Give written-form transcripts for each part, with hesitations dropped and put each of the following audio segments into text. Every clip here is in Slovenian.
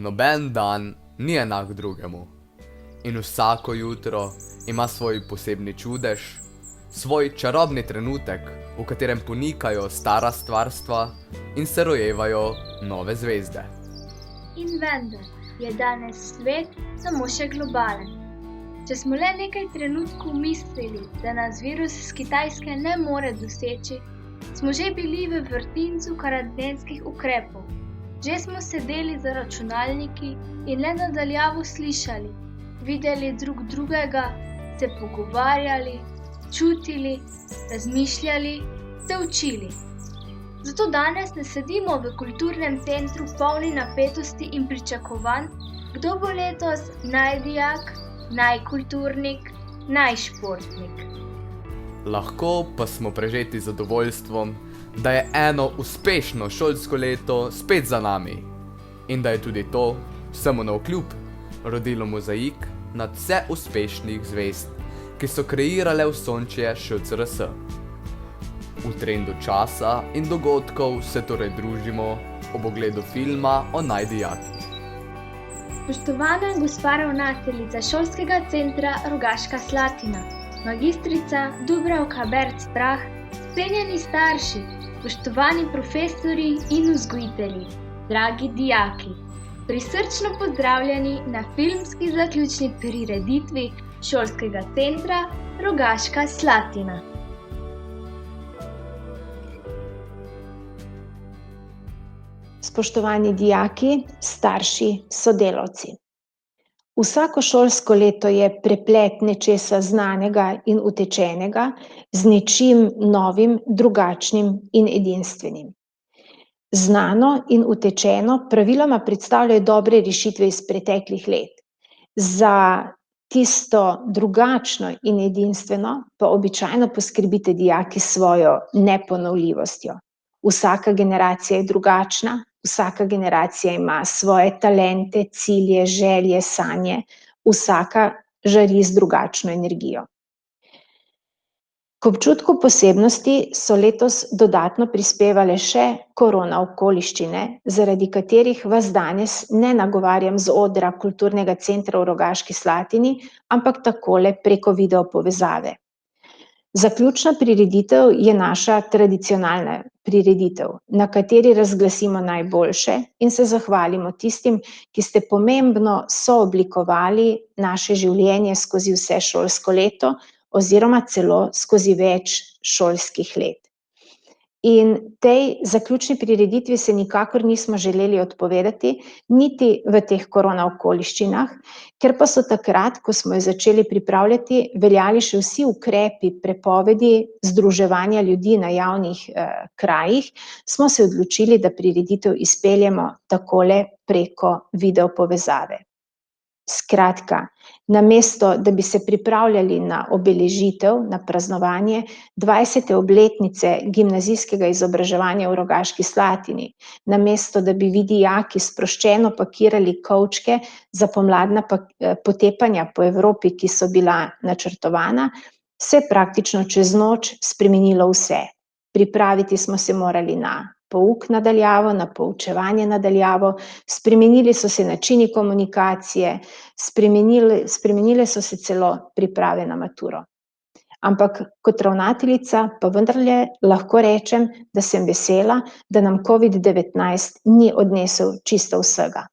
Noben dan ni enak drugemu. In vsako jutro ima svoj posebni čudež, svoj čarobni trenutek, v katerem ponikajo stara stvarstva in se rojevajo nove zvezde. In vendar je danes svet samo še globalen. Če smo le nekaj trenutkov mislili, da nas virus z Kitajske ne more doseči, smo že bili v vrtincu karantenskih ukrepov. Že smo sedeli za računalniki in le na daljavo slišali, videli drug drugega, se pogovarjali, čutili, razmišljali, se učili. Zato danes ne sedimo v kulturnem centru polni napetosti in pričakovanj, kdo bo letos najdijak, najkulturnik, najšportnik. Lahko pa smo prežeti z zadovoljstvom, da je eno uspešno šolsko leto spet za nami in da je tudi to, vsemu navkljub, rodilo mozaik nad vse uspešnih zvezd, ki so kreirale osončje ŠCRS. V trendu časa in dogodkov se torej družimo ob ogledu filma o najdijaki. Spoštovana gospa ravnateljica šolskega centra Rogaška Slatina, magistrica Dubravka Berc-Prah, cenjeni starši, spoštovani profesorji in vzgojitelji, dragi dijaki, prisrčno pozdravljeni na filmski zaključni prireditvi šolskega centra Rogaška Slatina. Spoštovani dijaki, starši, sodelavci. Vsako šolsko leto je preplet nečesa znanega in utečenega z nečim novim, drugačnim in edinstvenim. Znano in utečeno praviloma predstavljajo dobre rešitve iz preteklih let. Za tisto drugačno in edinstveno pa običajno poskrbite dijaki s svojo neponovljivostjo. Vsaka generacija je drugačna, vsaka generacija ima svoje talente, cilje, želje, sanje, vsaka žari z drugačno energijo. K občutku posebnosti so letos dodatno prispevale še korona okoliščine, zaradi katerih vas danes ne nagovarjam z odra Kulturnega centra v Rogaški Slatini, ampak takole preko video povezave. Zaključna prireditev je naša tradicionalna prireditev, na kateri razglasimo najboljše in se zahvalimo tistim, ki ste pomembno sooblikovali naše življenje skozi vse šolsko leto oziroma celo skozi več šolskih let. In tej zaključni prireditvi se nikakor nismo želeli odpovedati, niti v teh korona okoliščinah, ker pa so takrat, ko smo jo začeli pripravljati, veljali še vsi ukrepi prepovedi združevanja ljudi na javnih krajih, smo se odločili, da prireditev izpeljemo takole preko video povezave. Skratka, namesto da bi se pripravljali na obeležitev, na praznovanje 20. obletnice gimnazijskega izobraževanja v Rogaški Slatini, namesto da bi vi dijaki sproščeno pakirali kovčke za pomladna potepanja po Evropi, ki so bila načrtovana, se je praktično čez noč spremenilo vse. Pripraviti smo se morali na pouk na daljavo, na poučevanje na daljavo, spremenili so se načini komunikacije, spremenile so se celo priprave na maturo. Ampak kot ravnateljica pa vendarle lahko rečem, da sem vesela, da nam COVID-19 ni odnesel čisto vsega.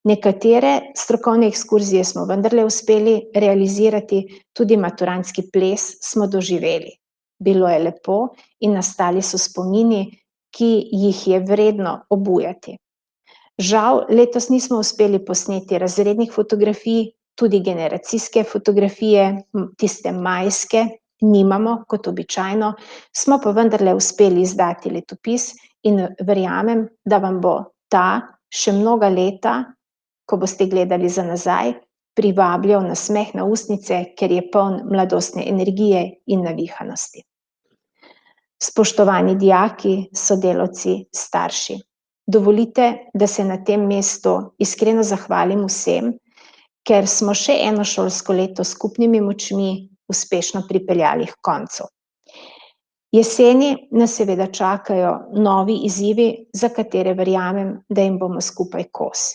Nekatere strokovne ekskurzije smo vendarle uspeli realizirati, tudi maturantski ples smo doživeli. Bilo je lepo in nastali so spomini, ki jih je vredno obujati. Žal, letos nismo uspeli posneti razrednih fotografij, tudi generacijske fotografije, tiste majske, nimamo kot običajno, smo pa vendarle uspeli izdati letopis in verjamem, da vam bo ta še mnoga leta, ko boste gledali za nazaj, privabljal nasmeh na ustnice, ker je poln mladostne energije in navihanosti. Spoštovani dijaki, sodelavci, starši, dovolite, da se na tem mestu iskreno zahvalim vsem, ker smo še eno šolsko leto s skupnimi močmi uspešno pripeljali h koncu. Jeseni nas seveda čakajo novi izzivi, za katere verjamem, da jim bomo skupaj kos.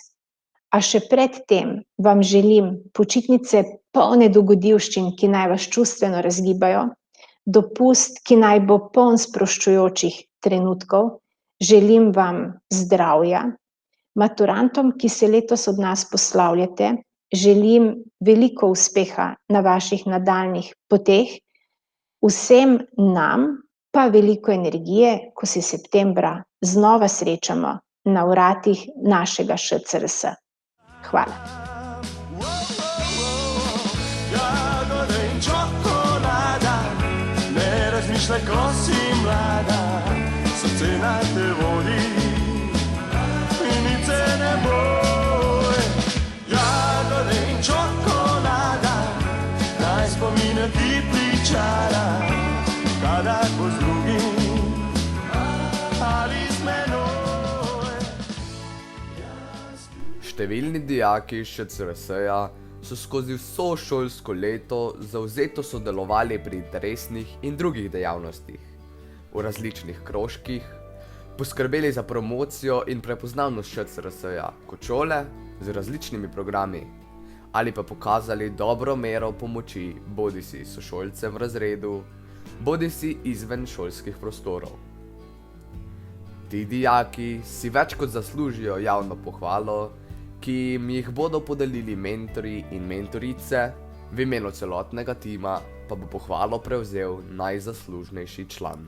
A še pred tem vam želim počitnice polne dogodivščin, ki naj vas čustveno razgibajo, dopust, ki naj bo poln sproščujočih trenutkov, želim vam zdravja. Maturantom, ki se letos od nas poslavljate, želim veliko uspeha na vaših nadaljnjih poteh, vsem nam pa veliko energije, ko se septembra znova srečamo na vratih našega ŠCRS. Hvala. Jagode in čokolada, ne razmišljaj, ko si mlada, srce naj te vodi in nič se ne boj. Jagode in čokolada, naj spomine ti pričara, kadar bo z drugim ali z menoj. Številni dijaki ŠCRS-ja so skozi vso šolsko leto zavzeto sodelovali pri interesnih in drugih dejavnostih, v različnih krožkih, poskrbeli za promocijo in prepoznavnost ŠCRS-ja kot šole z različnimi programi ali pa pokazali dobro mero pomoči bodisi sošolcem v razredu, bodisi izven šolskih prostorov. Ti dijaki si več kot zaslužijo javno pohvalo, ki jim jih bodo podelili mentorji in mentorice, v imenu celotnega tima pa bo pohvalo prevzel najzaslužnejši član.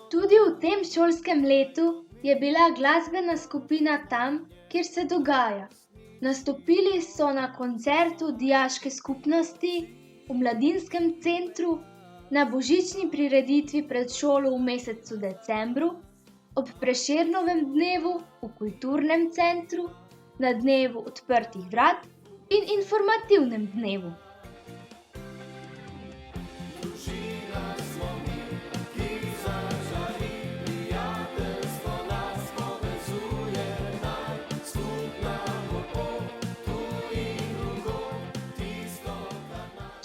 Tudi v tem šolskem letu je bila glasbena skupina tam, kjer se dogaja. Nastopili so na koncertu dijaške skupnosti, v mladinskem centru, na božični prireditvi pred šolo v mesecu decembru, ob Prešernovem dnevu v kulturnem centru, na dnevu odprtih vrat in informativnem dnevu.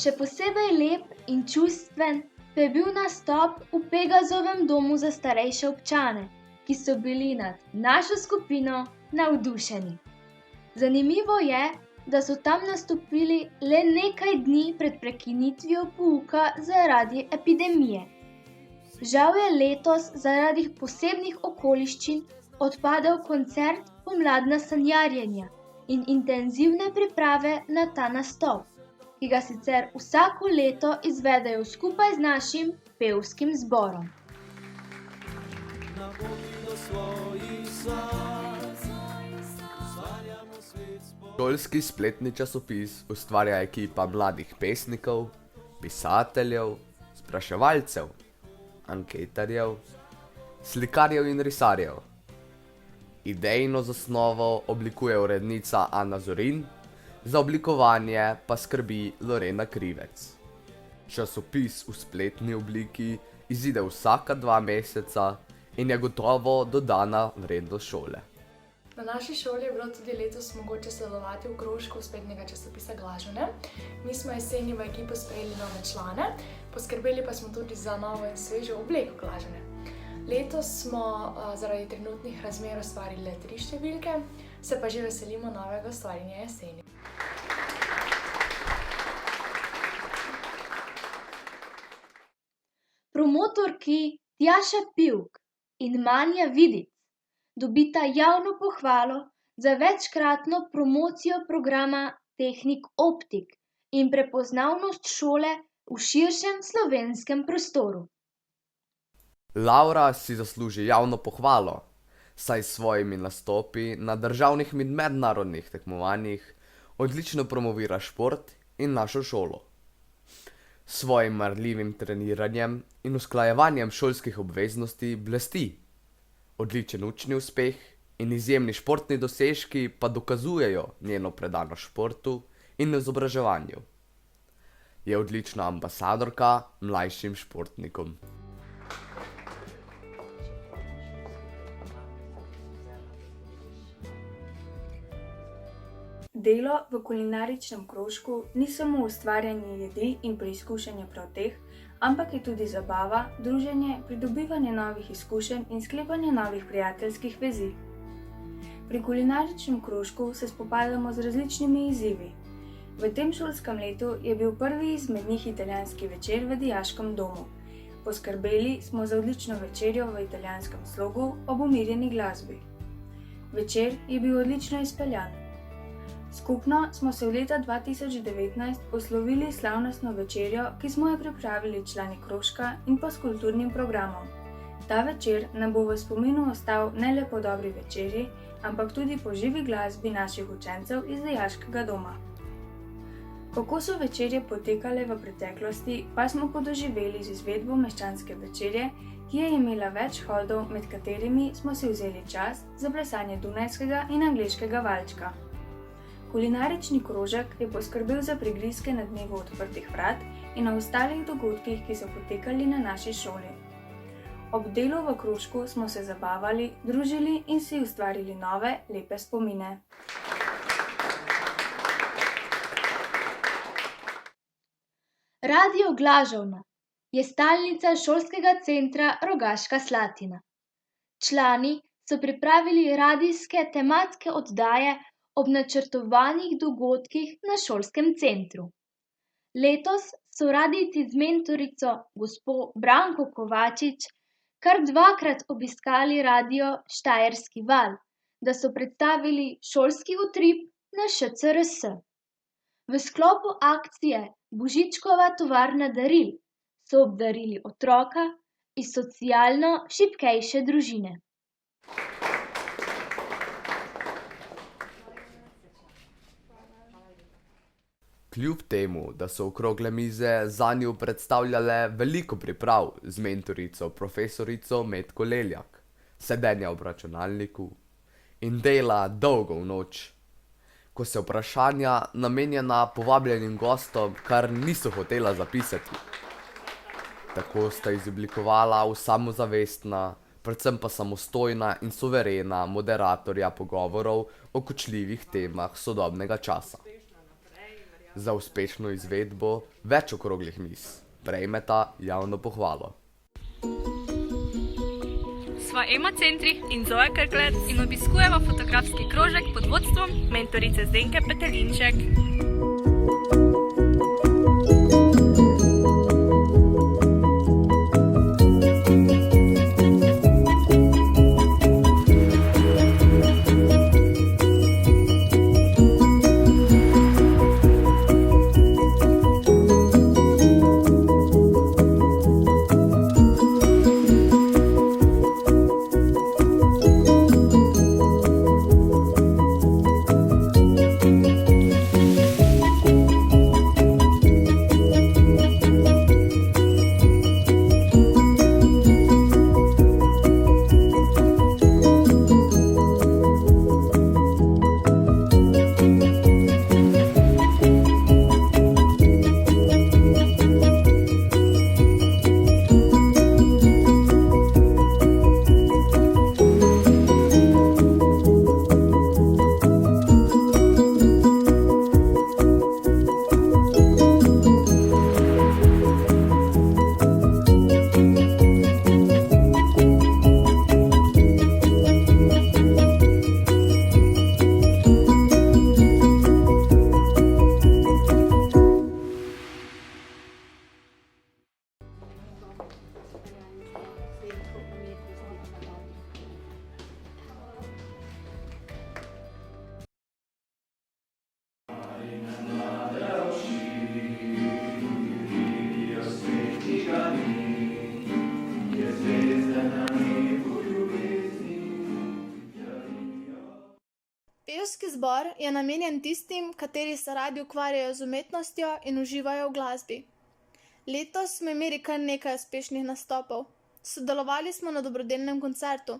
Še posebej lep in čustven pa je bil nastop v Pegazovem domu za starejše občane, ki so bili nad našo skupino navdušeni. Zanimivo je, da so tam nastopili le nekaj dni pred prekinitvijo pouka zaradi epidemije. Žal je letos zaradi posebnih okoliščin odpadel koncert Pomladna sanjarjenja in intenzivne priprave na ta nastop, ki ga sicer vsako leto izvedejo skupaj z našim pevskim zborom. Šolski spletni časopis ustvarja ekipa mladih pesnikov, pisateljev, spraševalcev, anketarjev, slikarjev in risarjev. Idejno zasnovo oblikuje urednica Ana Zorin, za oblikovanje pa skrbi Lorena Krivec. Časopis v spletni obliki izide vsaka 2 meseca in je gotovo dodana vrednost šole. Na naši šoli je bilo tudi letos mogoče sodelovati v krožku spletnega časopisa Glažene. Mi smo jeseni v ekipo sprejeli nove člane, poskrbeli pa smo tudi za novo in svežo obleko Glažene. Letos smo zaradi trenutnih razmer ustvarili le 3 številke, se pa že veselimo novega ustvarjanja jeseni. Promotorki Tjaša Pivk in Manja Vidic dobita javno pohvalo za večkratno promocijo programa Tehnik Optik in prepoznavnost šole v širšem slovenskem prostoru. Laura si zasluži javno pohvalo, saj s svojimi nastopi na državnih in mednarodnih tekmovanjih odlično promovira šport in našo šolo. S svojim marljivim treniranjem in usklajevanjem šolskih obveznosti blesti. Odličen učni uspeh in izjemni športni dosežki pa dokazujejo njeno predanost športu in izobraževanju. Je odlična ambasadorka mlajšim športnikom. Delo v kulinaričnem krožku ni samo ustvarjanje jedi in preizkušanje prav teh, ampak je tudi zabava, druženje, pridobivanje novih izkušenj in sklepanje novih prijateljskih vezi. Pri kulinaričnem krožku se spopadamo z različnimi izzivi. V tem šolskem letu je bil prvi izmed njih italijanski večer v dijaškem domu. Poskrbeli smo za odlično večerjo v italijanskem slogu ob umirjeni glasbi. Večer je bil odlično izpeljan. Skupno smo se v leta 2019 poslovili slavnostno večerjo, ki smo jo pripravili člani krožka in pa s kulturnim programom. Ta večer nam bo v spominu ostal ne le po dobri večerji, ampak tudi po živi glasbi naših učencev iz dijaškega doma. Kako so večerje potekale v preteklosti, pa smo podoživeli z izvedbo meščanske večerje, ki je imela več hodov, med katerimi smo si vzeli čas za plesanje dunajskega in angleškega valčka. Kulinarični krožek je poskrbel za prigrizke na dnevu odprtih vrat in na ostalih dogodkih, ki so potekali na naši šoli. Ob delu v krožku smo se zabavali, družili in si ustvarili nove, lepe spomine. Radio Glažovna je stalnica šolskega centra Rogaška Slatina. Člani so pripravili radijske tematske oddaje ob načrtovanih dogodkih na šolskem centru. Letos so radijci z mentorico gospo Branko Kovačič kar dvakrat obiskali radio Štajerski val, da so predstavili šolski utrip na ŠCRS. V sklopu akcije Božičkova tovarna daril so obdarili otroka iz socialno šibkejše družine. Kljub temu, da so okrogle mize zanju predstavljale veliko priprav z mentorico profesorico Metko Leljak, sedenja ob računalniku in dela dolgo v noč, ko se vprašanja, namenjena povabljenim gostom, kar niso hotela zapisati. Tako sta izoblikovala samozavestna, predvsem pa samostojna in suverena moderatorja pogovorov o kočljivih temah sodobnega časa. Za uspešno izvedbo več okroglih miz prejmeta javno pohvalo. Sva Ema Centri in Zoja Krklet in obiskujemo fotografski krožek pod vodstvom mentorice Zdenke Petelinček. Pevski zbor je namenjen tistim, kateri se radi ukvarjajo z umetnostjo in uživajo v glasbi. Letos smo imeli kar nekaj uspešnih nastopov. Sodelovali smo na dobrodelnem koncertu.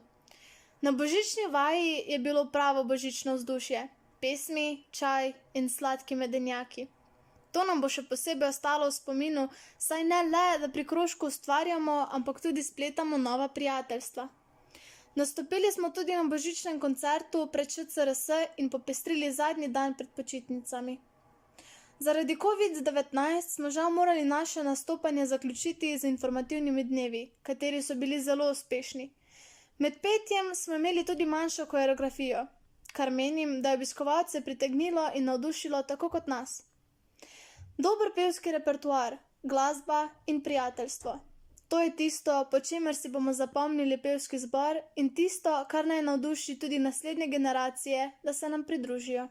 Na božični vaji je bilo pravo božično vzdušje, pesmi, čaj in sladki medenjaki. To nam bo še posebej ostalo v spominu, saj ne le, da pri krožku ustvarjamo, ampak tudi spletamo nova prijateljstva. Nastopili smo tudi na božičnem koncertu pred ŠCRS in popestrili zadnji dan pred počitnicami. Zaradi COVID-19 smo žal morali naše nastopanje zaključiti z informativnimi dnevi, kateri so bili zelo uspešni. Med petjem smo imeli tudi manjšo koreografijo, kar menim, da je obiskovalce pritegnilo in navdušilo tako kot nas. Dober pevski repertoar, glasba in prijateljstvo. To je tisto, po čemer si bomo zapomnili pevski zbor in tisto, kar naj navduši tudi naslednje generacije, da se nam pridružijo.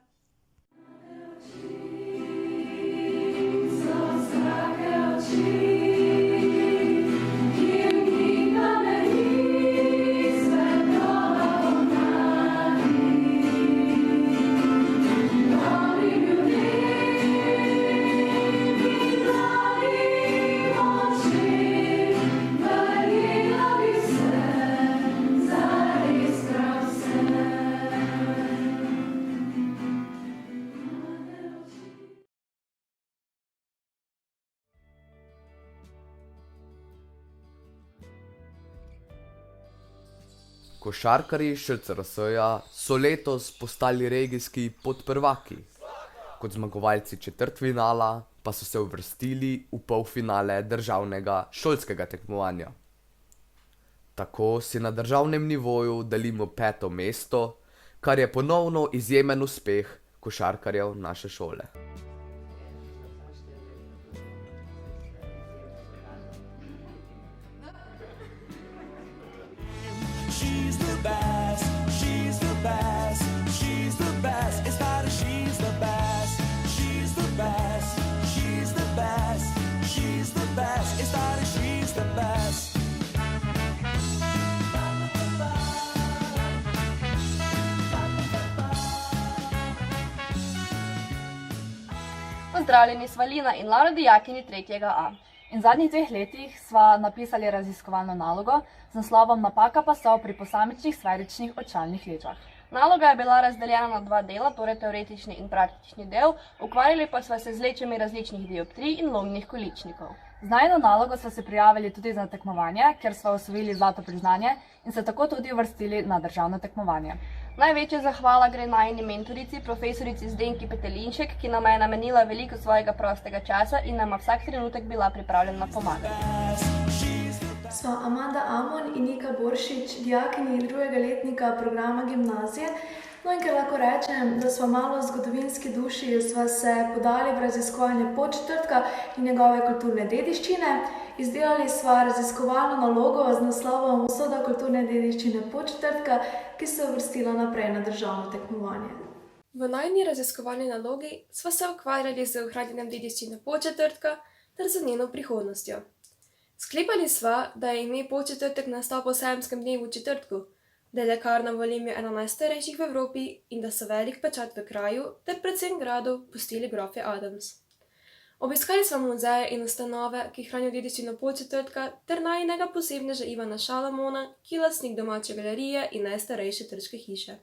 Košarkarji ŠCRS-ja so letos postali regijski podprvaki. Kot zmagovalci četrtfinala pa so se uvrstili v polfinale državnega šolskega tekmovanja. Tako si na državnem nivoju delimo 5. mesto, kar je ponovno izjemen uspeh košarkarjev naše šole. She's the best, she's the best, she's the best, it's not a she's the best, she's the best, she's the best, she's the best, it's not a she's the best. Pozdravljeni sva Lina in Lara, dijakinji 3.A. In v zadnjih 2 letih sva napisali raziskovalno nalogo z naslovom Napaka pasov pri posamičnih sferičnih očalnih lečah. Naloga je bila razdeljena na 2 dela, torej teoretični in praktični del, ukvarjali pa sva se z lečami različnih dioptrij in lomnih količnikov. Z najino nalogo sva se prijavili tudi za tekmovanje, kjer sva osvojili zlato priznanje in se tako tudi uvrstili na državno tekmovanje. Največja zahvala gre najini mentorici, profesorici Zdenki Petelinšek, ki nama je namenila veliko svojega prostega časa in nama vsak trenutek bila pripravljena pomagati. Sva Amanda Amon in Nika Boršič, dijakinji 2. letnika programa gimnazije. No in ker lahko rečem, da sva malo zgodovinski duši, sva se podali v raziskovanje Podčetrtka in njegove kulturne dediščine. Izdelali sva raziskovalno nalogo z naslovom Usoda kulturne dediščine Podčetrtka, ki se je uvrstila naprej na državno tekmovanje. V najini raziskovalni nalogi sva se ukvarjali z ohranjanjem dediščine Podčetrtka ter z njeno prihodnostjo. Sklepali sva, da je ime Podčetrtek nastal po sajemskem dnevu četrtku, da je lekarna v Limju ena najstarejših v Evropi in da so velik pečat v kraju ter predvsem gradu pustili grofje Adams. Obiskali smo muzeje in ustanove, ki hranijo dediščino Podčetrtka, ter najinega posebneža Ivana Šalamona, ki je lastnik domače galerije in najstarejše trške hiše.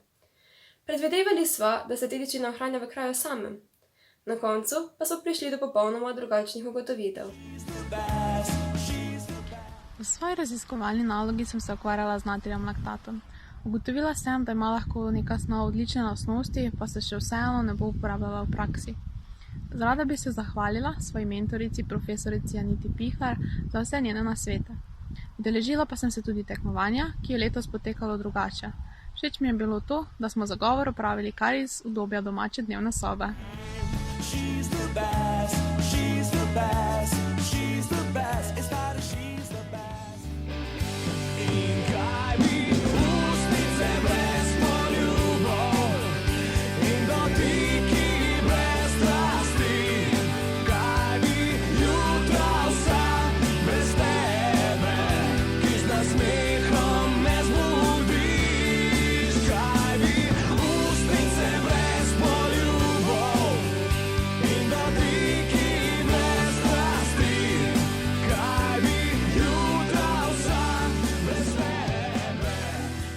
Predvidevali sva, da se dediščina ohranja v kraju samem. Na koncu pa so prišli do popolnoma drugačnih ugotovitev. V svoji raziskovalni nalogi sem se ukvarjala z natrijem laktatom. Ugotovila sem, da ima lahko neka snov odlične lastnosti, pa se še vseeno ne bo uporabljala v praksi. Rada bi se zahvalila svoji mentorici, profesorici Aniti Pihar, za vse njene nasvete. Udeležila pa sem se tudi tekmovanja, ki je letos potekalo drugače. Všeč mi je bilo to, da smo zagovor opravili kar iz udobja domače dnevne sobe. She's the best, she's the best, she's the best, it's not a she's the best. In kaj bi ustnice brez poljubov in dotiki brez strasti, kaj bi jutra vsa brez tebe, ki z nasmehom me zbudiš, kaj bi ustnice brez poljubov in dotiki brez strasti, kaj bi jutra vsa brez tebe,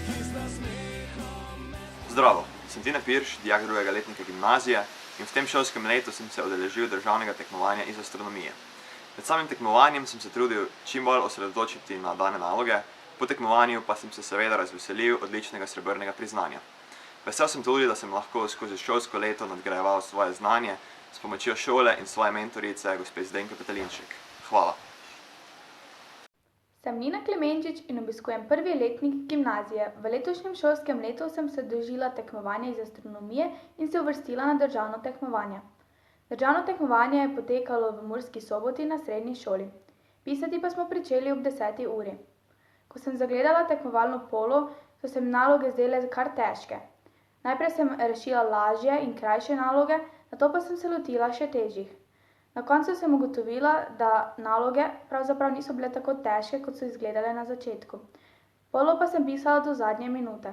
ki z nasmehom me... Zdravo, sem Tina Pirš, dijak 2. letnika gimnazije in v tem šolskem letu sem se udeležil državnega tekmovanja iz astronomije. Med samim tekmovanjem sem se trudil čim bolj osredotočiti na dane naloge, po tekmovanju pa sem se seveda razveselil odličnega srebrnega priznanja. Vesel sem tudi, da sem lahko skozi šolsko leto nadgrajeval svoje znanje s pomočjo šole in svoje mentorice, gospe Zdenke Petelinšek. Hvala. Sem Nina Klemenčič in obiskujem prvi letnik gimnazije. V letošnjem šolskem letu sem se udeležila tekmovanja iz astronomije in se uvrstila na državno tekmovanje. Državno tekmovanje je potekalo v Murski Soboti na srednji šoli. Pisati pa smo pričeli ob 10. uri. Ko sem zagledala tekmovalno polo, so se mi naloge zdele kar težke. Najprej sem rešila lažje in krajše naloge, nato pa sem se lotila še težjih. Na koncu sem ugotovila, da naloge pravzaprav niso bile tako težke, kot so izgledale na začetku. Polo pa sem pisala do zadnje minute.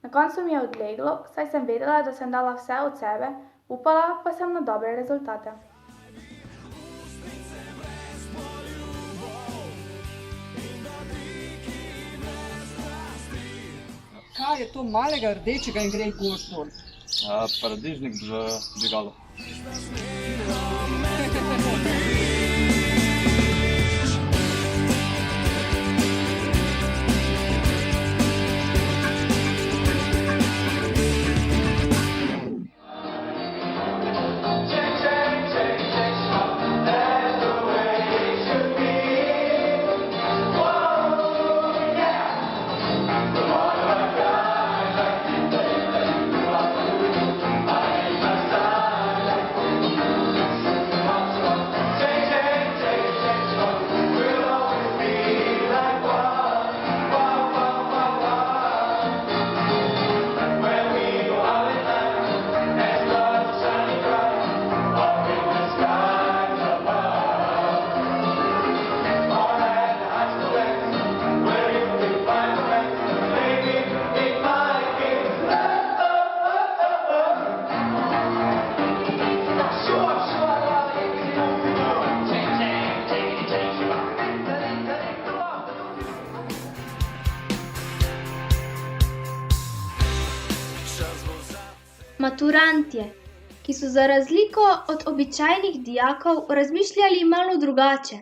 Na koncu mi je odleglo, saj sem vedela, da sem dala vse od sebe, upala pa sem na dobre rezultate. Kaj je to malega rdečega in gre gosto? Paradižnik v dvigalu. Maturantje, ki so za razliko od običajnih dijakov razmišljali malo drugače.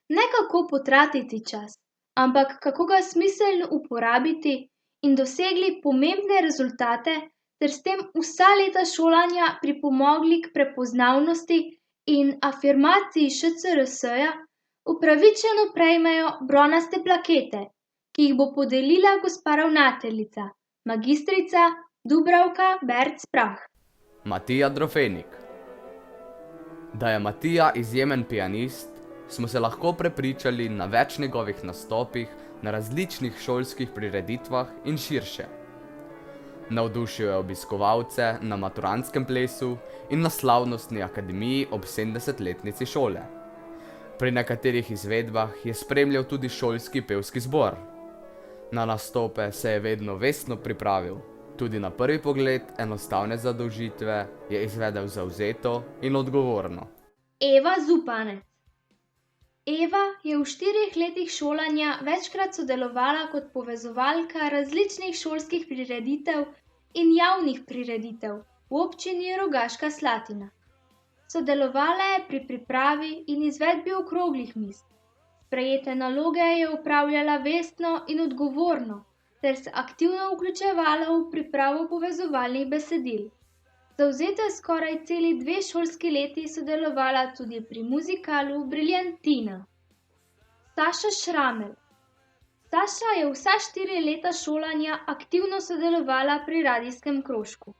Ne kako potratiti čas, ampak kako ga smiselno uporabiti in dosegli pomembne rezultate ter s tem vsa leta šolanja pripomogli k prepoznavnosti in afirmaciji ŠCRS-ja, upravičeno prejmejo bronaste plakete, ki jih bo podelila gospa ravnateljica, magistrica Dubravka Berc-Prah. Matija Drofenik. Da je Matija izjemen pianist, smo se lahko prepričali na več njegovih nastopih na različnih šolskih prireditvah in širše. Navdušil je obiskovalce na maturantskem plesu in na slavnostni akademiji ob 70-letnici šole. Pri nekaterih izvedbah je spremljal tudi šolski pevski zbor. Na nastope se je vedno vestno pripravil. Tudi na prvi pogled enostavne zadolžitve je izvedel zavzeto in odgovorno. Eva Zupanec. Eva je v 4 letih šolanja večkrat sodelovala kot povezovalka različnih šolskih prireditev in javnih prireditev v občini Rogaška Slatina. Sodelovala je pri pripravi in izvedbi okroglih miz. Sprejete naloge je opravljala vestno in odgovorno, ter se aktivno vključevala v pripravo povezovalnih besedil. Zavzeto je skoraj celi 2 šolski leti sodelovala tudi pri muzikalu Briljantina. Saša Šramelj. Saša je vsa 4 leta šolanja aktivno sodelovala pri radijskem krožku.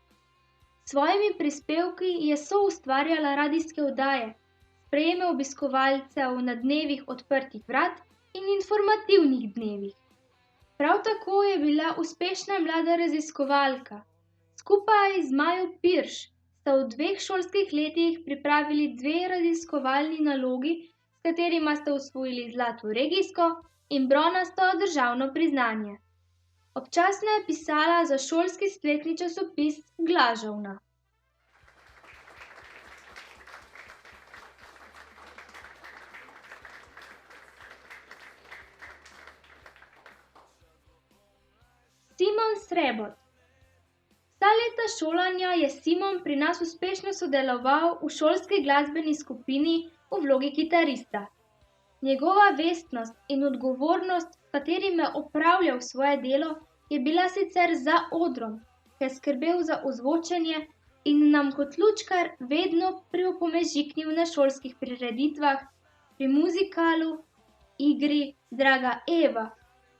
S svojimi prispevki je soustvarjala radijske oddaje, sprejeme obiskovalcev na dnevih odprtih vrat in informativnih dnevih. Prav tako je bila uspešna mlada raziskovalka. Skupaj z Majo Pirš sta v 2 šolskih letih pripravili 2 raziskovalni nalogi, s katerima sta osvojili zlato regijsko in bronasto državno priznanje. Občasno je pisala za šolski spletni časopis Glažovna. Simon Srebot. Vsa leta šolanja je Simon pri nas uspešno sodeloval v šolski glasbeni skupini v vlogi kitarista. Njegova vestnost in odgovornost, s katerim je opravljal svoje delo, je bila sicer za odrom, ker je skrbel za ozvočenje, in nam kot lučkar vedno pripomežiknil na šolskih prireditvah, pri muzikalu, igri Draga Eva.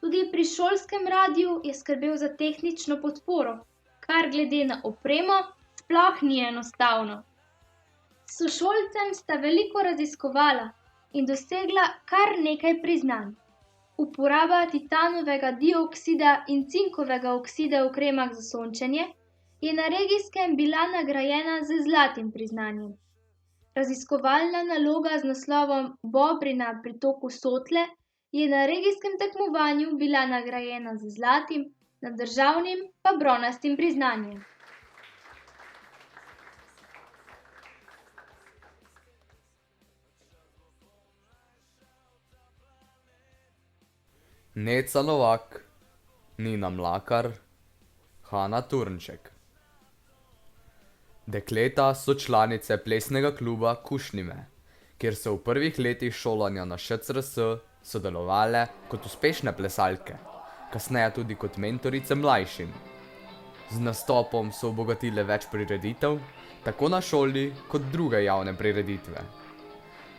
Tudi pri šolskem radiu je skrbel za tehnično podporo, kar glede na opremo sploh ni enostavno. S sošolcem sta veliko raziskovala in dosegla kar nekaj priznanj. Uporaba titanovega dioksida in cinkovega oksida v kremah za sončenje je na regijskem bila nagrajena z zlatim priznanjem. Raziskovalna naloga z naslovom Bobri na pritoku Sotle je na regijskem tekmovanju bila nagrajena z zlatim, na državnim pa bronastim priznanjem. Neca Novak, Nina Mlakar, Hana Turnšek. Dekleta so članice plesnega kluba Kušnime, kjer so v prvih letih šolanja na ŠCRS sodelovale kot uspešne plesalke, kasneje tudi kot mentorice mlajšim. Z nastopom so obogatile več prireditev, tako na šoli kot druge javne prireditve.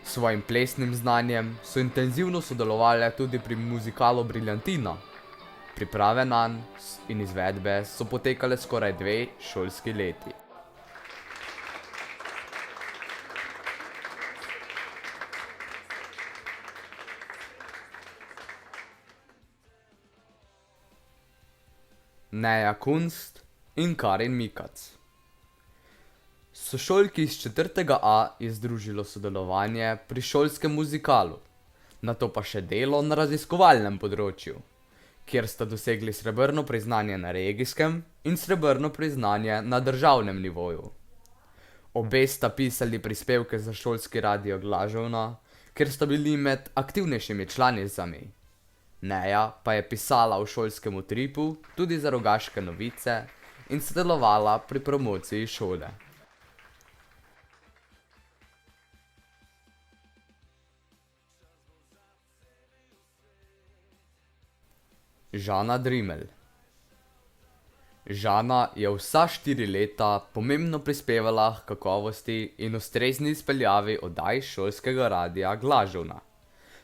S svojim plesnim znanjem so intenzivno sodelovale tudi pri muzikalu Briljantina. Priprave nanj in izvedbe so potekale skoraj 2 šolski leti. Neja Kunst in Karin Mikac. Sošolki iz 4. A je združilo sodelovanje pri šolskem muzikalu, nato pa še delo na raziskovalnem področju, kjer sta dosegli srebrno priznanje na regijskem in srebrno priznanje na državnem nivoju. Obe sta pisali prispevke za šolski radio Glaževna, kjer sta bili med aktivnejšimi članicami. Neja pa je pisala v šolskem utripu tudi za Rogaške novice in sodelovala pri promociji šole. Žana Drimelj. Žana je vsa 4 leta pomembno prispevala k kakovosti in ustrezni izpeljavi oddaj šolskega radia Glaževna.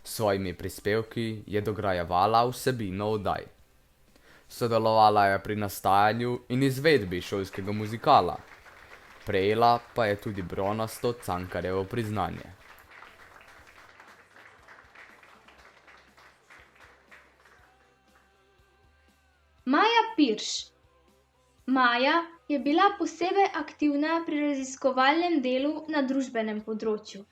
S svojimi prispevki je dograjevala vsebino oddaj. Sodelovala je pri nastajanju in izvedbi šolskega muzikala. Prejela pa je tudi bronasto Cankarjevo priznanje. Maja Pirš. Maja je bila posebej aktivna pri raziskovalnem delu na družbenem področju.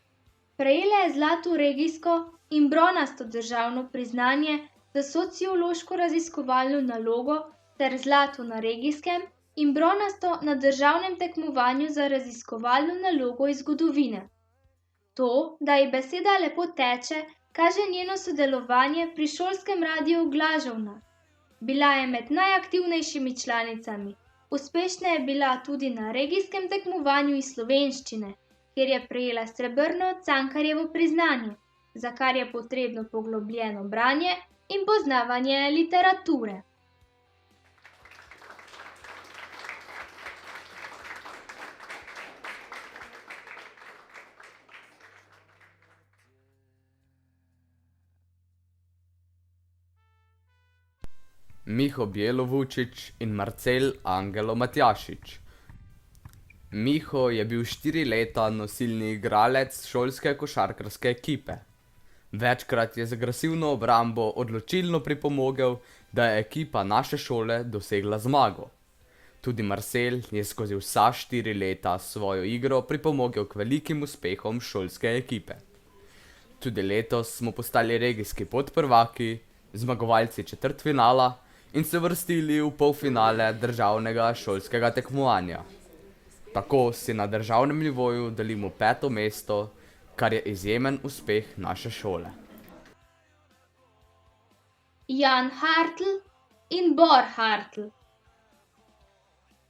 Prejela je zlato regijsko in bronasto državno priznanje za sociološko raziskovalno nalogo ter zlato na regijskem in bronasto na državnem tekmovanju za raziskovalno nalogo iz zgodovine. To, da ji beseda lepo teče, kaže njeno sodelovanje pri šolskem radiu Glaževna. Bila je med najaktivnejšimi članicami. Uspešna je bila tudi na regijskem tekmovanju iz slovenščine, kjer je prejela srebrno Cankarjevo priznanje, za kar je potrebno poglobljeno branje in poznavanje literature. Miho Bjelovučič in Marcel Angelo Matjašič. Miho je bil 4 leta nosilni igralec šolske košarkarske ekipe. Večkrat je z agresivno obrambo odločilno pripomogel, da je ekipa naše šole dosegla zmago. Tudi Marcel je skozi vsa 4 leta s svojo igro pripomogel k velikim uspehom šolske ekipe. Tudi letos smo postali regijski podprvaki, zmagovalci četrtfinala in se vrstili v polfinale državnega šolskega tekmovanja. Tako si na državnem nivoju delimo 5. mesto, kar je izjemen uspeh naše šole. Jan Hartl in Bor Hartl.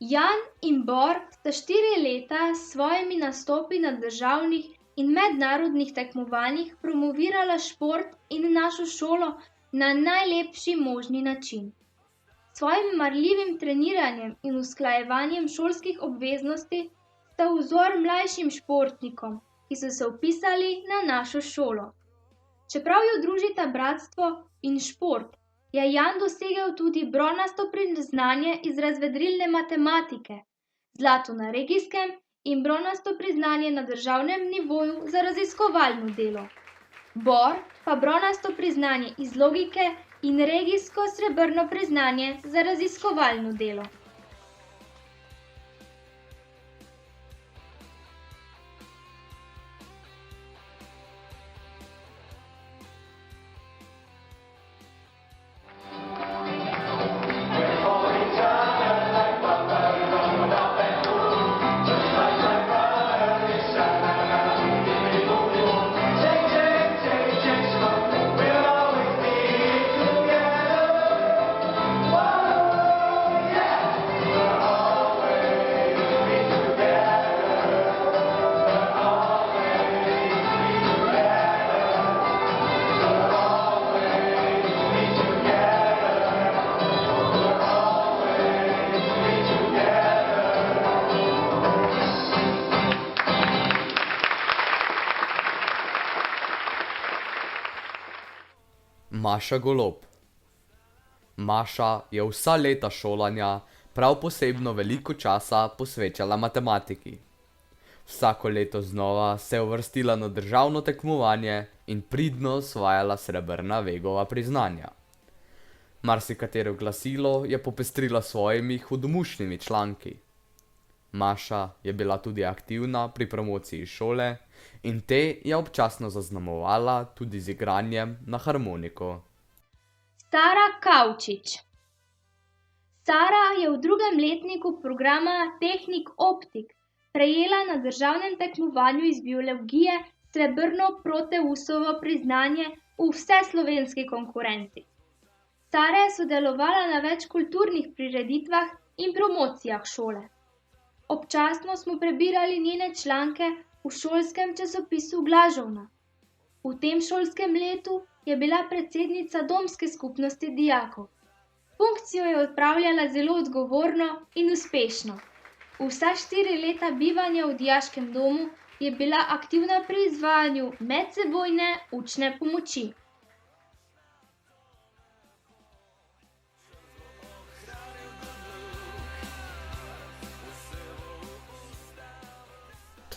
Jan in Bor sta 4 leta s svojimi nastopi na državnih in mednarodnih tekmovanjih promovirala šport in našo šolo na najlepši možni način. svojim marljivim treniranjem in usklajevanjem šolskih obveznosti sta vzor mlajšim športnikom, ki so se vpisali na našo šolo. Čeprav jo družita bratstvo in šport, je Jan dosegel tudi bronasto priznanje iz razvedrilne matematike, zlato na regijskem in bronasto priznanje na državnem nivoju za raziskovalno delo. Bor pa bronasto priznanje iz logike in regijsko srebrno priznanje za raziskovalno delo. Maša Golob. Maša je vsa leta šolanja prav posebno veliko časa posvečala matematiki. Vsako leto znova se je uvrstila na državno tekmovanje in pridno osvajala srebrna Vegova priznanja. Marsikatero glasilo je popestrila svojimi hudomušnimi članki. Maša je bila tudi aktivna pri promociji šole in te je občasno zaznamovala tudi z igranjem na harmoniko. Sara Kavčič. Sara je v drugem letniku programa Tehnik Optik prejela na državnem tekmovanju iz biologije srebrno Proteusovo priznanje v vseslovenski konkurenci. Sara je sodelovala na več kulturnih prireditvah in promocijah šole. Občasno smo prebirali njene članke v šolskem časopisu Glažovna. V tem šolskem letu je bila predsednica domske skupnosti dijakov. Funkcijo je opravljala zelo odgovorno in uspešno. Vsa 4 leta bivanja v dijaškem domu je bila aktivna pri izvajanju medsebojne učne pomoči.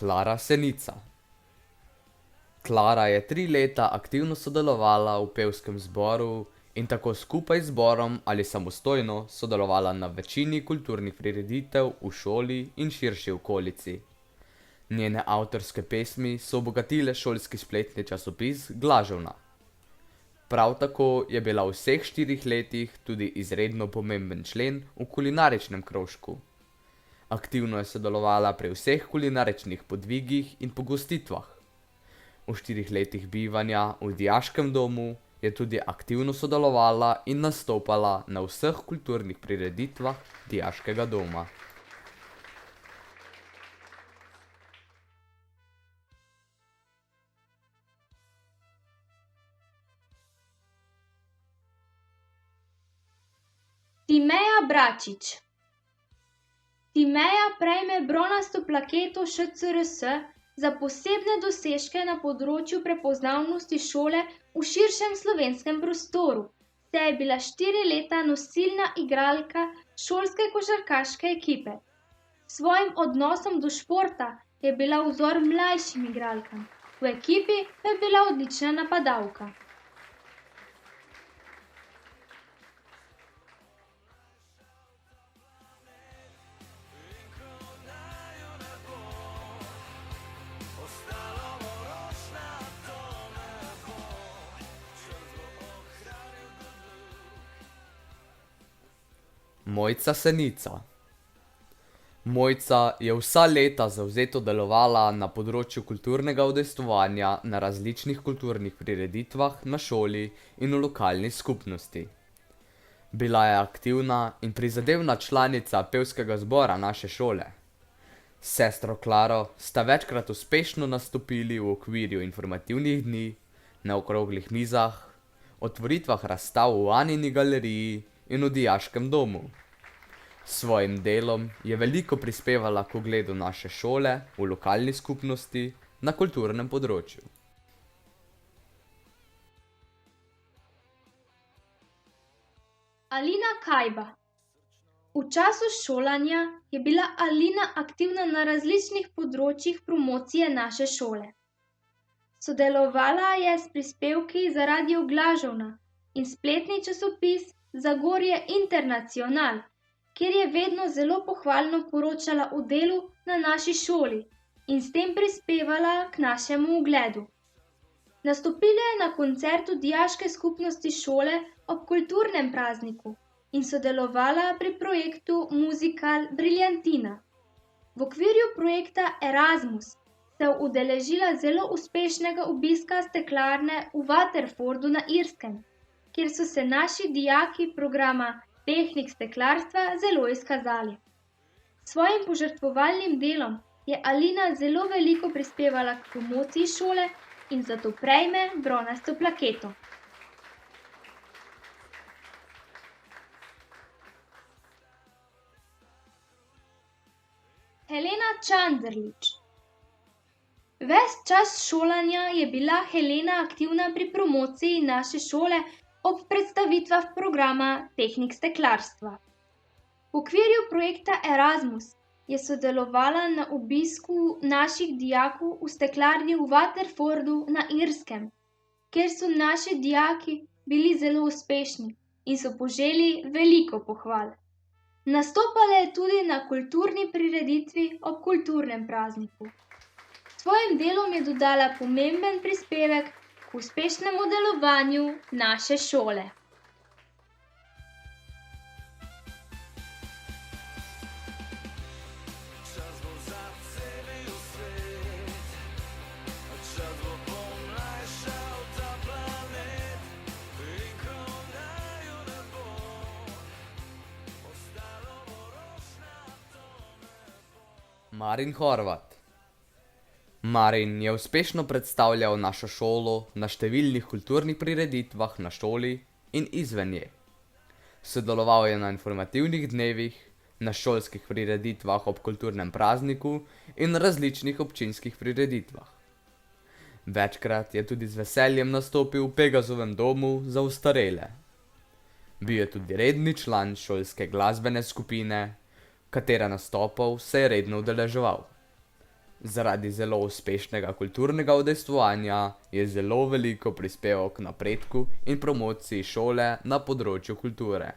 Klara Senica. Klara je 3 leta aktivno sodelovala v pevskem zboru in tako skupaj z zborom ali samostojno sodelovala na večini kulturnih prireditev v šoli in širši okolici. Njene avtorske pesmi so obogatile šolski spletni časopis Glažovna. Prav tako je bila v vseh 4 letih tudi izredno pomemben člen v kulinaričnem krožku. Aktivno je sodelovala pri vseh kulinaričnih podvigih in pogostitvah. V 4 letih bivanja v dijaškem domu je tudi aktivno sodelovala in nastopala na vseh kulturnih prireditvah dijaškega doma. Timeja Bračič. Timeja prejme bronasto plaketo ŠCRS za posebne dosežke na področju prepoznavnosti šole v širšem slovenskem prostoru, saj je bila 4 leta nosilna igralka šolske košarkaške ekipe. S svojim odnosom do športa je bila vzor mlajšim igralkam, v ekipi pa je bila odlična napadalka. Mojca Senica. Mojca je vsa leta zavzeto delovala na področju kulturnega udejstvovanja na različnih kulturnih prireditvah na šoli in v lokalni skupnosti. Bila je aktivna in prizadevna članica pevskega zbora naše šole. S sestro Klaro sta večkrat uspešno nastopili v okviru informativnih dni, na okroglih mizah, otvoritvah razstav v Anini galeriji in v dijaškem domu. S svojim delom je veliko prispevala k ugledu naše šole v lokalni skupnosti na kulturnem področju. Alina Kajba. V času šolanja je bila Alina aktivna na različnih področjih promocije naše šole. Sodelovala je s prispevki za Radio Glažovna in spletni časopis Zagorje Internacional, kjer je vedno zelo pohvalno poročala o delu na naši šoli in s tem prispevala k našemu ugledu. Nastopila je na koncertu dijaške skupnosti šole ob kulturnem prazniku in sodelovala pri projektu Muzikal Briljantina. V okviru projekta Erasmus se je udeležila zelo uspešnega obiska steklarne v Waterfordu na Irskem, kjer so se naši dijaki programa tehnik steklarstva zelo izkazali. S svojim požrtvovalnim delom je Alina zelo veliko prispevala k promociji šole in zato prejme bronasto plaketo. Helena Čanderlič. Ves čas šolanja je bila Helena aktivna pri promociji naše šole ob predstavitvah programa tehnik steklarstva. V okviru projekta Erasmus je sodelovala na obisku naših dijakov v steklarni v Waterfordu na Irskem, kjer so naši dijaki bili zelo uspešni in so poželi veliko pohval. Nastopala je tudi na kulturni prireditvi ob kulturnem prazniku. S svojim delom je dodala pomemben prispevek k uspešnemu delovanju naše šole. Marin Horvat. Marin je uspešno predstavljal našo šolo na številnih kulturnih prireditvah na šoli in izven nje. Sodeloval je na informativnih dnevih, na šolskih prireditvah ob kulturnem prazniku in različnih občinskih prireditvah. Večkrat je tudi z veseljem nastopil v Pegazovem domu za ostarele. Bil je tudi redni član šolske glasbene skupine, katera nastopov se je redno udeleževal. Zaradi zelo uspešnega kulturnega udejstvovanja je zelo veliko prispeval k napredku in promociji šole na področju kulture.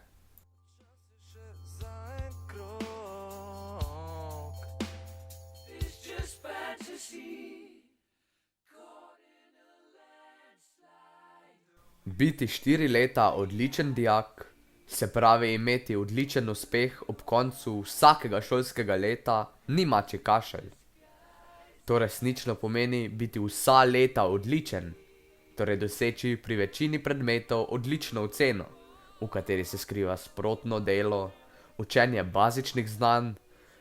Biti 4 leta odličen dijak, se pravi imeti odličen uspeh ob koncu vsakega šolskega leta, ni mačji kašelj. To resnično pomeni biti vsa leta odličen, torej doseči pri večini predmetov odlično oceno, v kateri se skriva sprotno delo, učenje bazičnih znanj,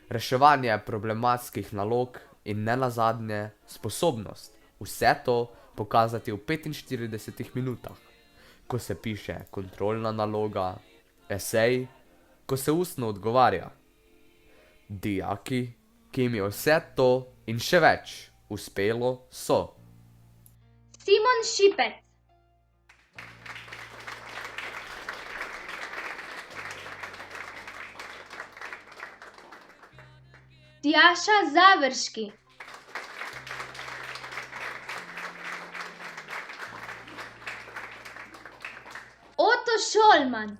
reševanje problematskih nalog in nenazadnje sposobnost vse to pokazati v 45 minutah, ko se piše kontrolna naloga, esej, ko se ustno odgovarja. Dijaki, ki jim je vse to in še več uspelo, so Simon Šipec. Tjaša Završki. Oto Šolman.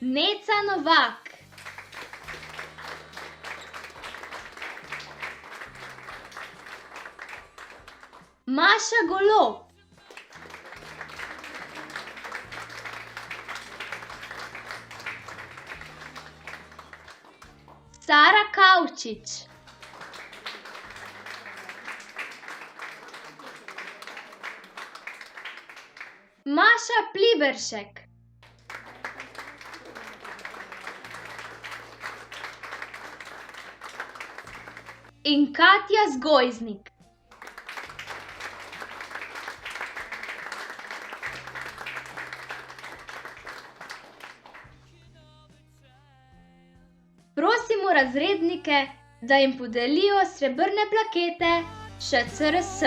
Neca Novak. Maša Golob. Sara Kavčič. Maša Pliberšek. In Katja Zgojznik. razrednike, da jim podelijo srebrne plakete ŠCRS.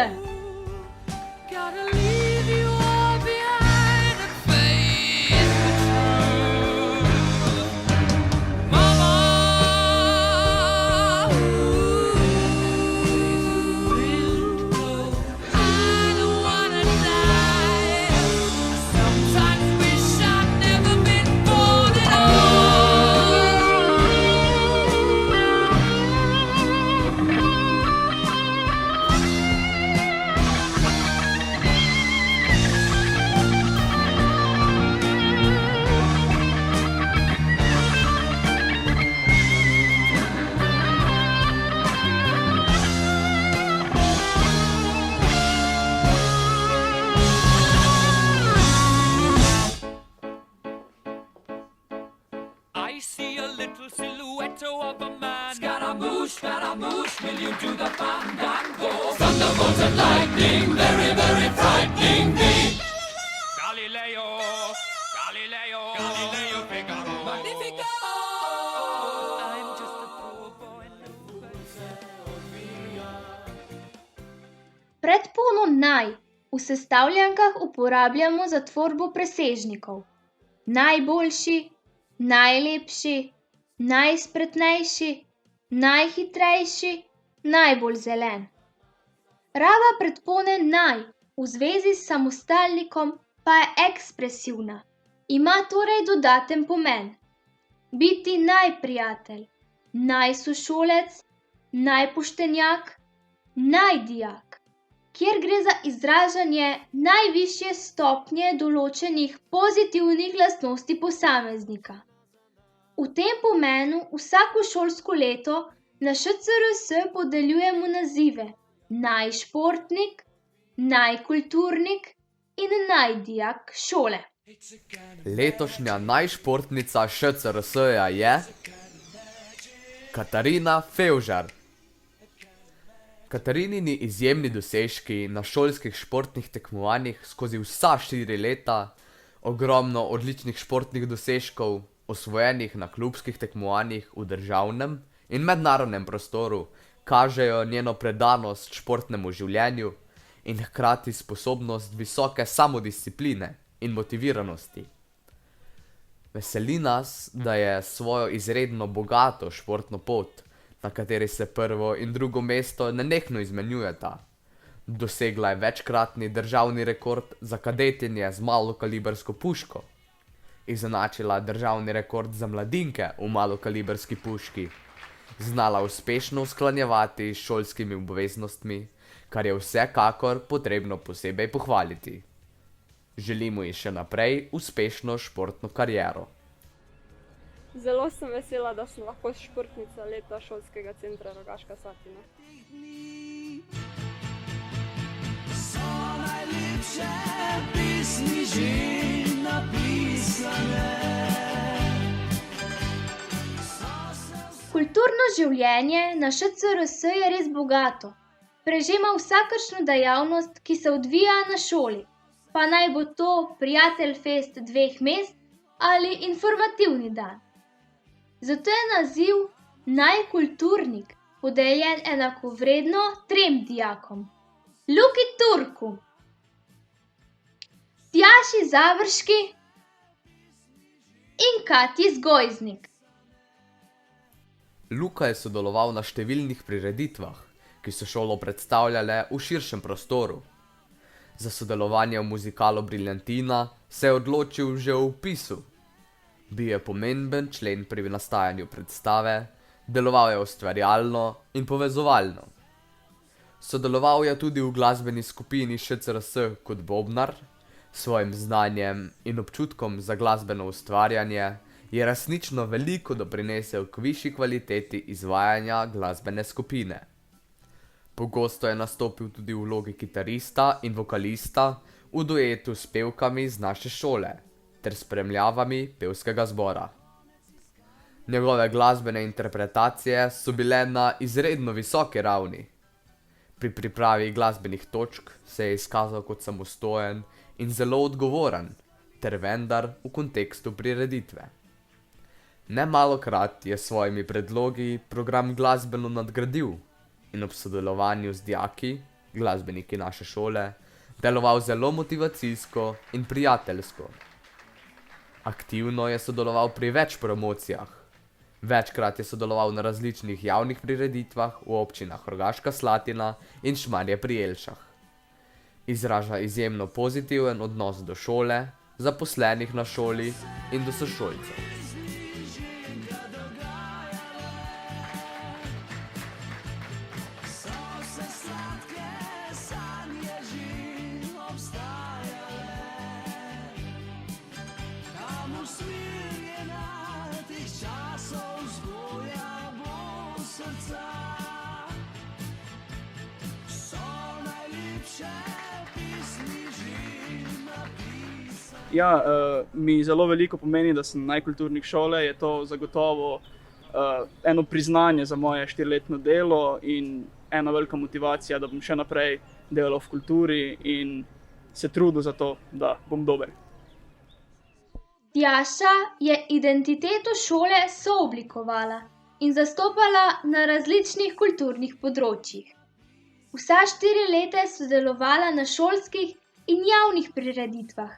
I see a little silhouette of a man. Scaramouche, will you do the fandango? Thunderbolt and lightning, very, very frightening me. Galileo, Figaro. Magnifico! I'm just a poor boy. Predpono naj v sestavljankah uporabljamo za tvorbo presežnikov. Najboljši, najlepši, najspretnejši, najhitrejši, najbolj zelen. Raba predpone naj v zvezi s samostalnikom pa je ekspresivna, ima torej dodaten pomen. Biti najprijatelj, najsošolec, najpoštenjak, najdijak, kjer gre za izražanje najvišje stopnje določenih pozitivnih lastnosti posameznika. V tem pomenu vsako šolsko leto na ŠCRS podeljujemo nazive najšportnik, najkulturnik in najdijak šole. Letošnja najšportnica ŠCRS-ja je Katarina Fevžar. Katarinini izjemni dosežki na šolskih športnih tekmovanjih skozi vsa 4 leta, ogromno odličnih športnih dosežkov, osvojenih na klubskih tekmovanjih v državnem in mednarodnem prostoru, kažejo njeno predanost športnemu življenju in hkrati sposobnost visoke samodiscipline in motiviranosti. Veseli nas, da je svojo izredno bogato športno pot, na kateri se prvo in drugo mesto nenehno izmenjujeta. Dosegla je večkratni državni rekord za kadetenje z malokalibersko puško, izenačila državni rekord za mladinke v malokaliberski puški, znala uspešno usklanjevati s šolskimi obveznostmi, kar je vsekakor potrebno posebej pohvaliti. Želimo ji še naprej uspešno športno kariero. Zelo sem vesela, da sem lahko športnica leta šolskega centra Rogaška Slatina. So najlepše pesmi že napisane. Kulturno življenje na ŠCRS je res bogato. Prežema vsakršno dejavnost, ki se odvija na šoli, pa naj bo to prijatelj fest 2 mest ali informativni dan. Zato je naziv najkulturnik podeljen enakovredno 3 dijakom. Luki Turku, Tjaši Završki in Katji Zgojznik. Luka je sodeloval na številnih prireditvah, ki so šolo predstavljale v širšem prostoru. Za sodelovanje v muzikalu Briljantina se je odločil že v vpisu. Bil je pomemben člen pri nastajanju predstave, deloval je ustvarjalno in povezovalno. Sodeloval je tudi v glasbeni skupini ŠCRS kot bobnar, s svojim znanjem in občutkom za glasbeno ustvarjanje je resnično veliko doprinesel k višji kvaliteti izvajanja glasbene skupine. Pogosto je nastopil tudi v vlogi kitarista in vokalista v duetu s pevkami z naše šole ter spremljavami pevskega zbora. Njegove glasbene interpretacije so bile na izredno visoki ravni. Pri pripravi glasbenih točk se je izkazal kot samostojen in zelo odgovoren, ter vendar v kontekstu prireditve. Nemalokrat je s svojimi predlogi program glasbeno nadgradil in ob sodelovanju z dijaki, glasbeniki naše šole, deloval zelo motivacijsko in prijateljsko. Aktivno je sodeloval pri več promocijah. Večkrat je sodeloval na različnih javnih prireditvah v občinah Rogaška Slatina in Šmarje pri Jelšah. Izraža izjemno pozitiven odnos do šole, zaposlenih na šoli in do sošolcev. Ja, mi zelo veliko pomeni, da sem najkulturnik šole. Je to zagotovo eno priznanje za moje 4-letno delo in ena velika motivacija, da bom še naprej delal v kulturi in se trudil za to, da bom dober. Tjaša je identiteto šole sooblikovala in zastopala na različnih kulturnih področjih. Vsa 4 leta je sodelovala na šolskih in javnih prireditvah,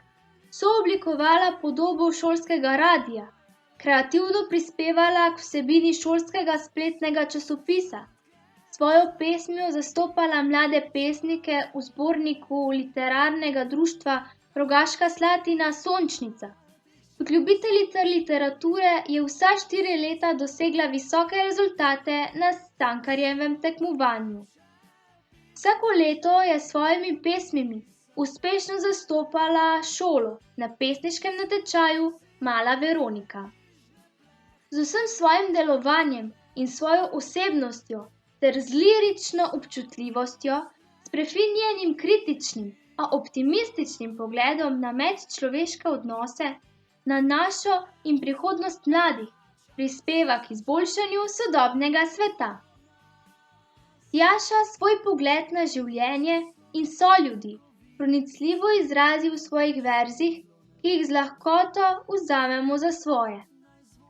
sooblikovala podobo šolskega radia, kreativno prispevala k vsebini šolskega spletnega časopisa, svojo pesmijo zastopala mlade pesnike v zborniku literarnega društva Rogaška Slatina Sončnica. Kot ljubiteljica literature je vsa 4 leta dosegla visoke rezultate na Cankarjevem tekmovanju. Vsako leto je s svojimi pesmimi uspešno zastopala šolo na pesniškem natečaju Mala Veronika. Z vsem svojim delovanjem in svojo osebnostjo ter z lirično občutljivostjo, s prefinjenim kritičnim, a optimističnim pogledom na medčloveške odnose, na našo in prihodnost mladih, prispeva k izboljšanju sodobnega sveta. Tjaša svoj pogled na življenje in soljudi pronicljivo izrazi v svojih verzih, ki jih z lahkoto vzamemo za svoje.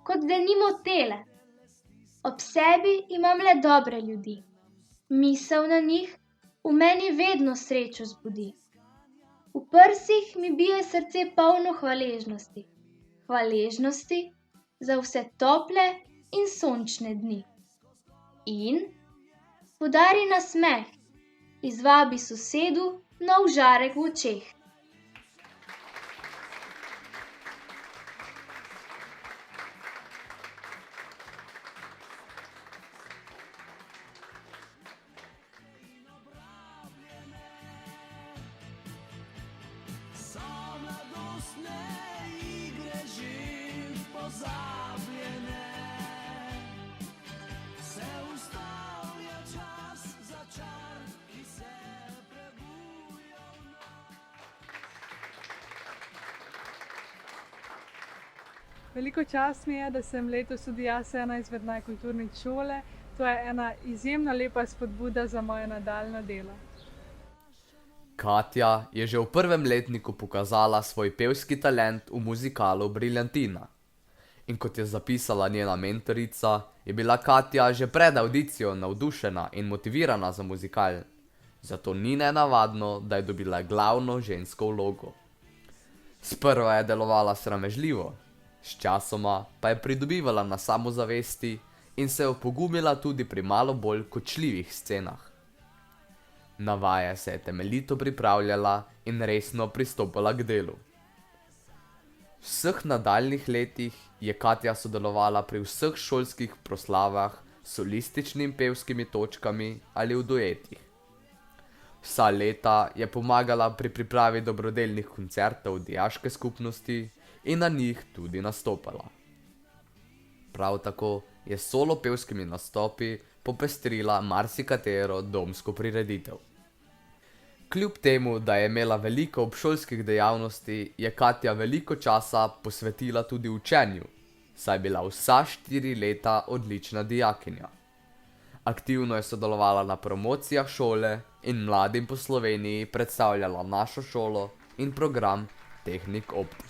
Kot denimo tele. Ob sebi imam le dobre ljudi. Misel na njih v meni vedno srečo zbudi. V prsih mi bije srce polno hvaležnosti. Hvaležnosti za vse tople in sončne dni. In podari nasmeh, izvabi sosedu nov žarek v očeh. Veliko čast mi je, da sem letos tudi jaz ena izmed najkulturnih šole. To je ena izjemno lepa spodbuda za moje nadaljnje delo. Katja je že v prvem letniku pokazala svoj pevski talent v muzikalu Briljantina. In kot je zapisala njena mentorica, je bila Katja že pred avdicijo navdušena in motivirana za muzikal. Zato ni nenavadno, da je dobila glavno žensko vlogo. Sprva je delovala sramežljivo, sčasoma pa je pridobivala na samozavesti in se opogumila tudi pri malo bolj kočljivih scenah. Na vaje se je temeljito pripravljala in resno pristopila k delu. V vseh nadaljnih letih je Katja sodelovala pri vseh šolskih proslavah s solističnimi pevskimi točkami ali v duetih. Vsa leta je pomagala pri pripravi dobrodelnih koncertov dijaške skupnosti in na njih tudi nastopala. Prav tako je s solo pevskimi nastopi popestrila marsikatero domsko prireditev. Kljub temu, da je imela veliko obšolskih dejavnosti, je Katja veliko časa posvetila tudi učenju, saj je bila vsa 4 leta odlična dijakinja. Aktivno je sodelovala na promocijah šole in mladim po Sloveniji predstavljala našo šolo in program Tehnik Optik.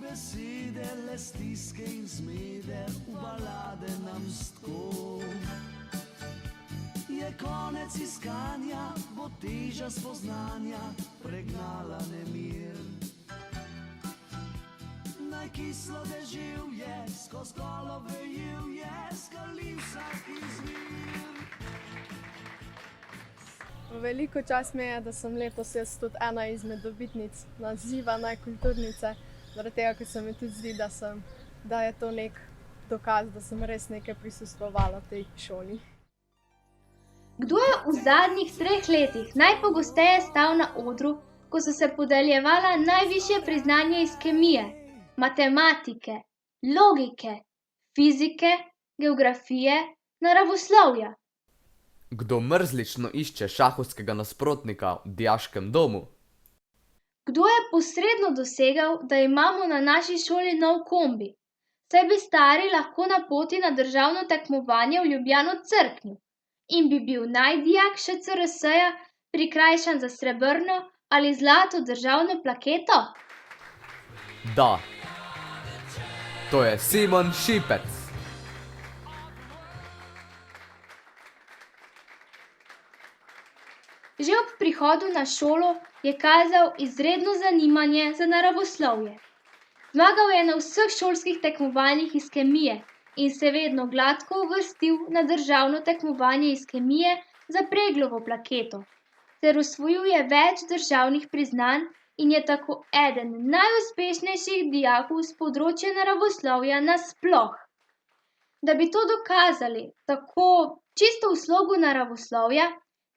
besede, le stiske in zmede, v balade nam stko. Je konec iskanja, bo teža spoznanja pregnala nemir. Najkislo deževje, skozi golo vejevje, skali vsak izvir. Veliko čast mi je, da sem letos jaz tudi ena izmed dobitnic naziva najkulturnice, zaradi tega, ker se mi tudi zdi, da je to nek dokaz, da sem res nekaj prisostvovala v tej šoli. Kdo je v zadnjih 3 letih najpogosteje stal na odru, ko so se podeljevala najvišje priznanja iz kemije, matematike, logike, fizike, geografije, naravoslovja? Kdo mrzlično išče šahovskega nasprotnika v dijaškem domu? Kdo je posredno dosegal, da imamo na naši šoli nov kombi, saj bi stari lahko na poti na državno tekmovanje v Ljubljano crknil in bi bil najdijak ŠCRS-ja prikrajšan za srebrno ali zlato državno plaketo? Da. To je Simon Šipec. Že ob prihodu na šolo je kazal izredno zanimanje za naravoslovje. Zmagal je na vseh šolskih tekmovanjih iz kemije in se vedno gladko uvrstil na državno tekmovanje iz kemije za Preglovo plaketo, ter osvojil je več državnih priznanj in je tako eden najuspešnejših dijakov s področja naravoslovja nasploh. Da bi to dokazali tako čisto v slogu naravoslovja,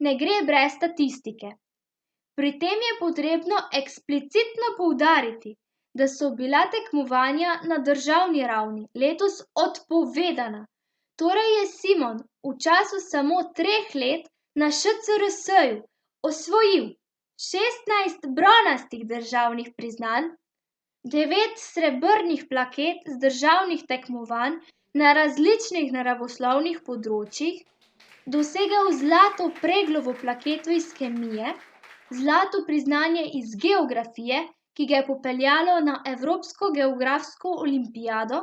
ne gre brez statistike. Pri tem je potrebno eksplicitno poudariti, da so bila tekmovanja na državni ravni letos odpovedana. Torej je Simon v času samo 3 let na ŠCRS-ju osvojil 16 bronastih državnih priznanj, 9 srebrnih plaket z državnih tekmovanj na različnih naravoslovnih področjih, dosegel zlato Preglovo plaketo iz kemije, zlato priznanje iz geografije, ki ga je popeljalo na Evropsko geografsko olimpijado.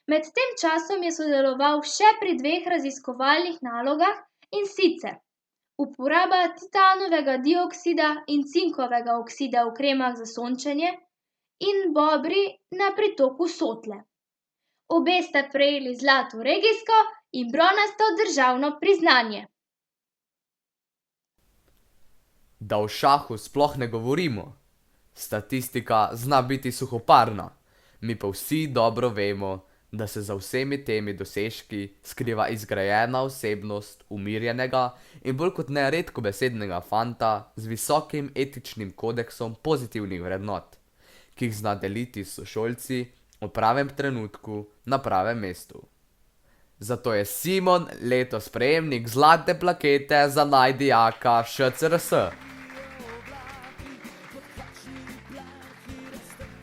Med tem časom je sodeloval še pri 2 raziskovalnih nalogah, in sicer uporaba titanovega dioksida in cinkovega oksida v kremah za sončenje in bobri na pritoku Sotle. Obe sta prejeli zlato regijsko in bronasto državno priznanje. Da o šahu sploh ne govorimo. Statistika zna biti suhoparna, mi pa vsi dobro vemo, da se za vsemi temi dosežki skriva izgrajena osebnost umirjenega in bolj kot ne redkobesednega fanta z visokim etičnim kodeksom pozitivnih vrednot, ki jih zna deliti s sošolci v pravem trenutku na pravem mestu. Zato je Simon letos prejemnik zlate plakete za najdijaka ŠCRS.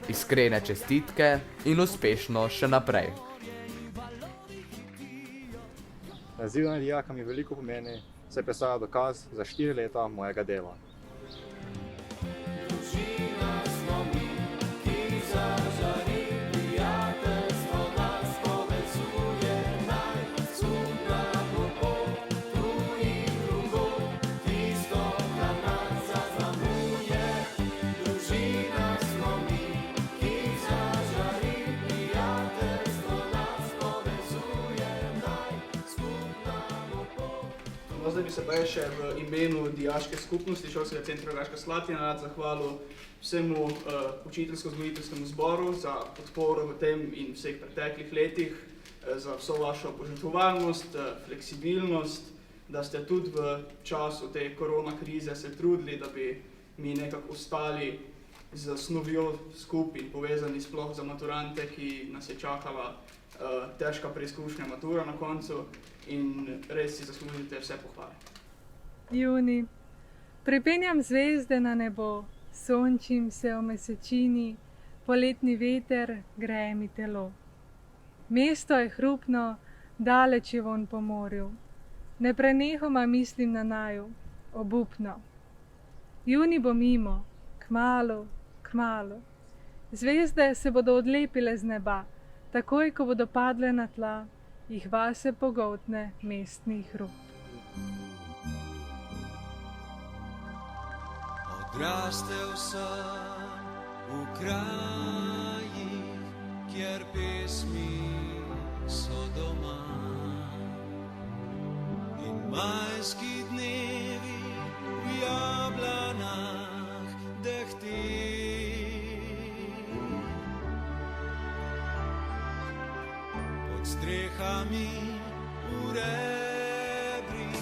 Iskrene čestitke in uspešno še naprej. Naziv najdijaka mi veliko pomeni, saj predstavlja dokaz za 4 leta mojega dela. Zdaj bi se pa še v imenu dijaške skupnosti Šolskega centra Rogaška Slatina rad zahvalil vsemu učiteljsko-vzgojiteljskemu zboru za podporo v tem in vseh preteklih letih, za vso vašo požrtvovalnost, fleksibilnost, da ste tudi v času te korona krize se trudili, da bi mi nekako ostali z snovjo skupaj in povezani sploh za maturante, ki nas je čakala težka preizkušnja matura na koncu. In res si zaslužite vse pohvale. Juni. Pripenjam zvezde na nebo, sončim se v mesečini, poletni veter greje mi telo. Mesto je hrupno, daleč je von po morju. Ne prenehoma mislim na naju, obupno. Juni bo mimo, kmalu, kmalu. Zvezde se bodo odlepile z neba, takoj, ko bodo padle na tla, jih vase pogoltne mestnih rob. Odrastel sem v krajih, kjer pesmi so doma in majski dnevi v jablanah dehti. Pod strehami v rebri